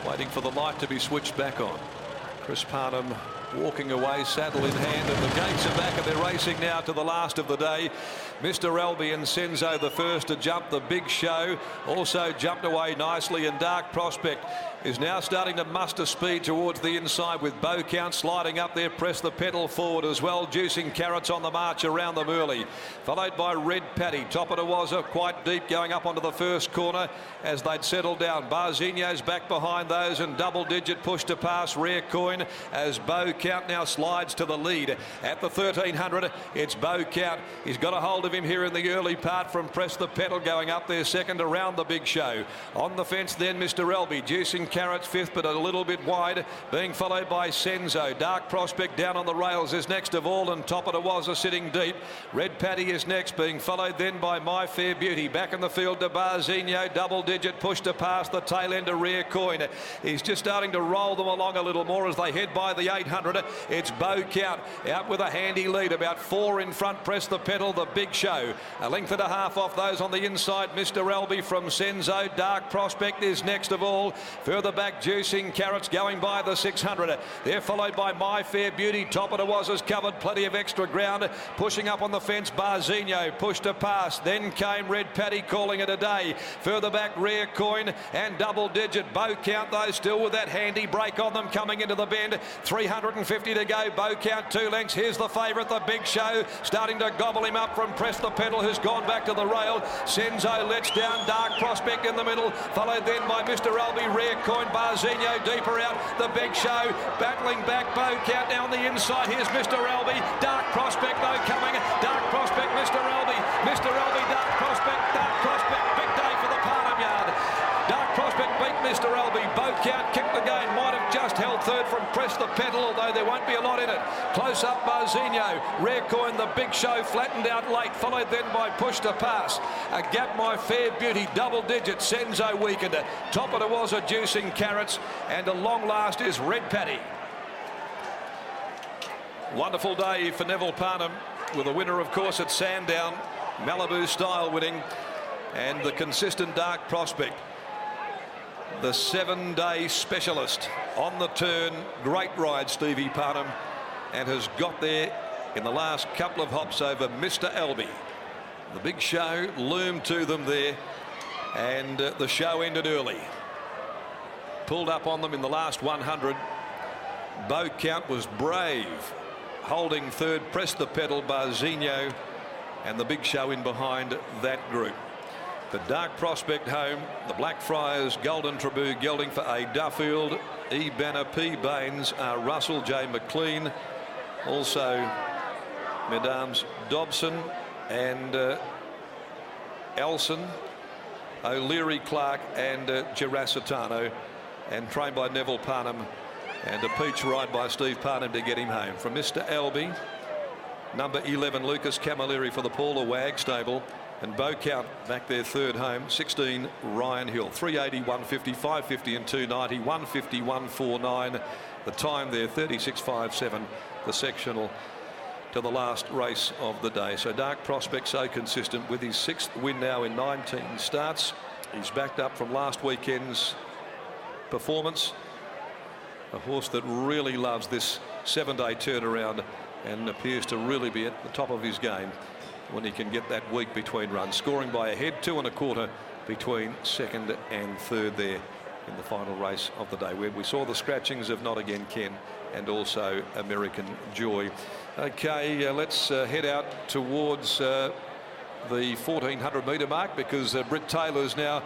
waiting for the light to be switched back on. Chris Parnham walking away, saddle in hand, and the gates are back, and they're racing now to the last of the day. Mr. Elby and Senzo the first to jump. The Big Show also jumped away nicely, and Dark Prospect is now starting to muster speed towards the inside, with Bow Count sliding up there. Press the pedal forward as well. Juicing Carrots on the march around them early, followed by Red Paddy. Top of the Wazza quite deep, going up onto the first corner as they'd settled down. Barzinho's back behind those, and Double Digit push to pass Rare Coin as Bow Count now slides to the lead at the 1300. It's Bow Count. He's got a hold of him here in the early part from Press the Pedal, going up there second around the Big Show. On the fence then Mr. Elby. Juicing Carrots fifth, but a little bit wide, being followed by Senzo. Dark Prospect down on the rails is next of all, and Top of the Wazza sitting deep. Red Paddy is next, being followed then by My Fair Beauty. Back in the field to Barzinho. Double Digit push to pass the tail end of Rare Coin. He's just starting to roll them along a little more as they head by the 800. It's Bow Count out with a handy lead, about 4 in front. Press the Pedal, the Big Show a length and a half off those on the inside. Mr. Elby from Senzo. Dark Prospect is next of all. Further back Juicing Carrots going by the 600. They're followed by My Fair Beauty. Top of the Wazza's covered plenty of extra ground. Pushing up on the fence Barzinho push to pass. Then came Red Paddy calling it a day. Further back Rare Coin and Double Digit. Bow Count though still with that handy break on them coming into the bend. 350 to go. Bow Count 2 lengths. Here's the favourite, the Big Show, starting to gobble him up from Press the Pedal, who's gone back to the rail. Senzo lets down Dark Prospect in the middle, followed then by Mr. Elby. Rare Coin, Barzinho deeper out. The Big Show battling back. Bow Count now on the inside. Here's Mr. Elby. Dark Prospect though coming. Dark Prospect, Mr. Elby. Mr. Elby, Dark Prospect. Dark Prospect. Big day for the Parnham yard. Dark Prospect beat Mr. Elby. Bow Count kicked the game. Might have just held third from Press the Pedal, although there won't be a lot in it. Close up Barzinho. Rare Coin, the Big Show flattened out late, followed then by Push to Pass. A gap My Fair Beauty. Double Digit. Senzo weakened. Top of it was a Juicing Carrots, and a long last is Red Paddy. Wonderful day for Neville Parnham, with a winner of course at Sandown, Malibu Style winning, and the consistent Dark Prospect, the 7-day specialist on the turn. Great ride Stevie Parnham, and has got there in the last couple of hops over Mr. Elby. The Big Show loomed to them there, and the show ended early. Pulled up on them in the last 100. Bow Count was brave, holding third. Press the Pedal, Barzinho, and the Big Show in behind that group. The Dark Prospect home. The Blackfriars, Golden Traboo gelding for A. Duffield, E. Banner, P. Baines, R. Russell, J. McLean, also Mesdames Dobson and Elson, O'Leary, Clark and Girasitano, and trained by Neville Parnham, and a peach ride by Steve Parnham to get him home. From Mr. Elby, number 11 Lucas Camilleri for the Paula Wag stable, and Bow Count back there third home. 16 Ryan Hill. 380, 150, 550 and 290, 150, 149. The time there 36.57. The sectional to the last race of the day. So Dark Prospect so consistent with his 6th win now in 19 starts. He's backed up from last weekend's performance. A horse that really loves this 7-day turnaround and appears to really be at the top of his game when he can get that week between runs. Scoring by a head, 2 1/4 between second and third there in the final race of the day, where we saw the scratchings of Not Again Ken and also American Joy. Okay, let's head out towards the 1400 metre mark, because Britt Taylor's now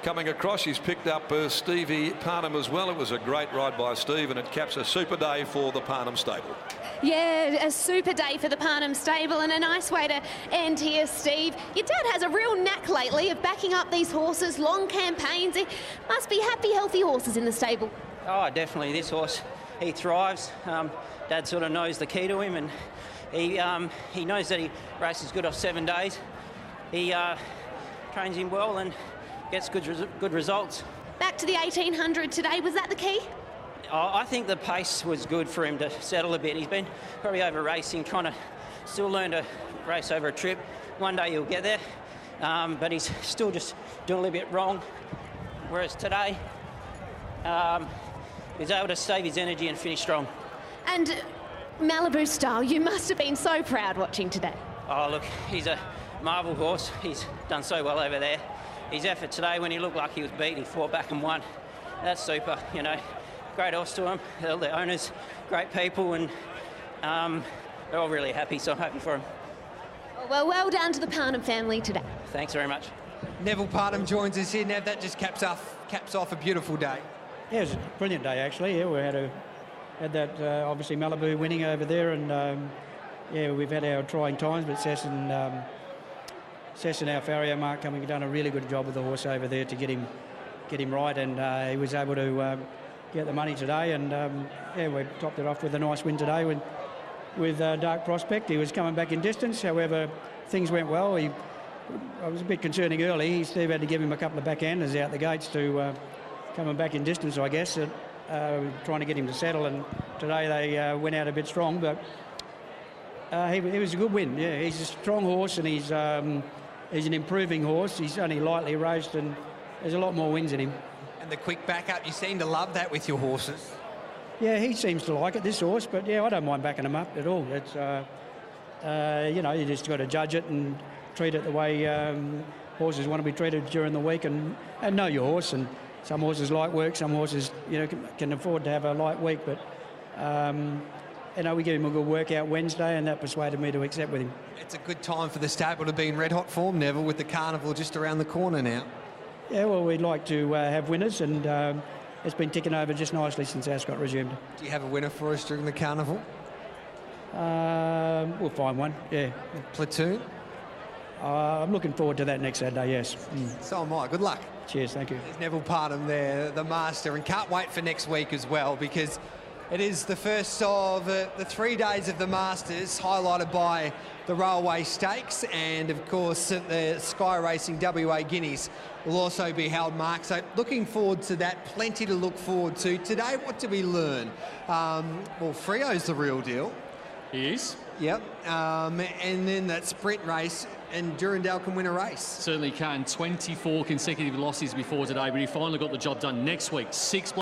coming across. He's picked up Stevie Parnham as well. It was a great ride by Steve, and it caps a super day for the Parnham stable. Yeah, a super day for the Parnham stable, and a nice way to end here, Steve. Your dad has a real knack lately of backing up these horses, long campaigns. It must be happy, healthy horses in the stable. Oh, definitely. This horse, he thrives. Dad sort of knows the key to him, and he knows that he races good off 7 days. He trains him well and gets good results. Back to the 1800 today, was that the key? I think the pace was good for him to settle a bit. He's been probably over racing, trying to still learn to race over a trip. One day he'll get there, but he's still just doing a little bit wrong. Whereas today, he was able to save his energy and finish strong. And Malibu Style, you must have been so proud watching today. Oh, look, he's a marvel horse. He's done so well over there. His effort today, when he looked like he was beat, he fought back and won. That's super, you know. Great horse to him. The owners, great people, and they're all really happy, so I'm happy for him. Well done to the Parnham family today. Thanks very much. Neville Parnham joins us here. Nev, that just caps off a beautiful day. Yeah, it was a brilliant day, actually. Yeah, we had that, obviously, Malibu winning over there, and yeah, we've had our trying times, but Sess and our farrier, Mark Cumming, done a really good job with the horse over there to get him right, and he was able to get the money today, and yeah, we topped it off with a nice win today with Dark Prospect. He was coming back in distance, however, things went well. I was a bit concerning early. Steve had to give him a couple of backhanders out the gates to coming back in distance, I guess, trying to get him to settle, and today they went out a bit strong, but he was a good win. Yeah, he's a strong horse, and he's an improving horse. He's only lightly raced, and there's a lot more wins in him. And the quick backup, you seem to love that with your horses. Yeah, he seems to like it, this horse, but yeah, I don't mind backing him up at all. It's, you know, you just got to judge it and treat it the way horses want to be treated during the week, and know your horse. And some horses like work, some horses, you know, can afford to have a light week, but you know, we gave him a good workout Wednesday, and that persuaded me to accept with him. It's a good time for the stable to be in red hot form, Neville, with the carnival just around the corner now. Yeah, well, we'd like to have winners, and it's been ticking over just nicely since Ascot resumed. Do you have a winner for us during the carnival? We'll find one, yeah. Platoon? I'm looking forward to that next Saturday, yes. So am I. Good luck. Cheers, thank you. There's Neville Parnham there, the master, and can't wait for next week as well, because it is the first of the 3 days of the Masters, highlighted by the Railway Stakes, and of course the Sky Racing WA Guineas will also be held, Mark. So looking forward to that, plenty to look forward to. Today, what did we learn? Well, Freo's the real deal. He is. Yep, and then that sprint race, and Durandal can win a race. Certainly can. 24 consecutive losses before today, but he finally got the job done. Next week, 6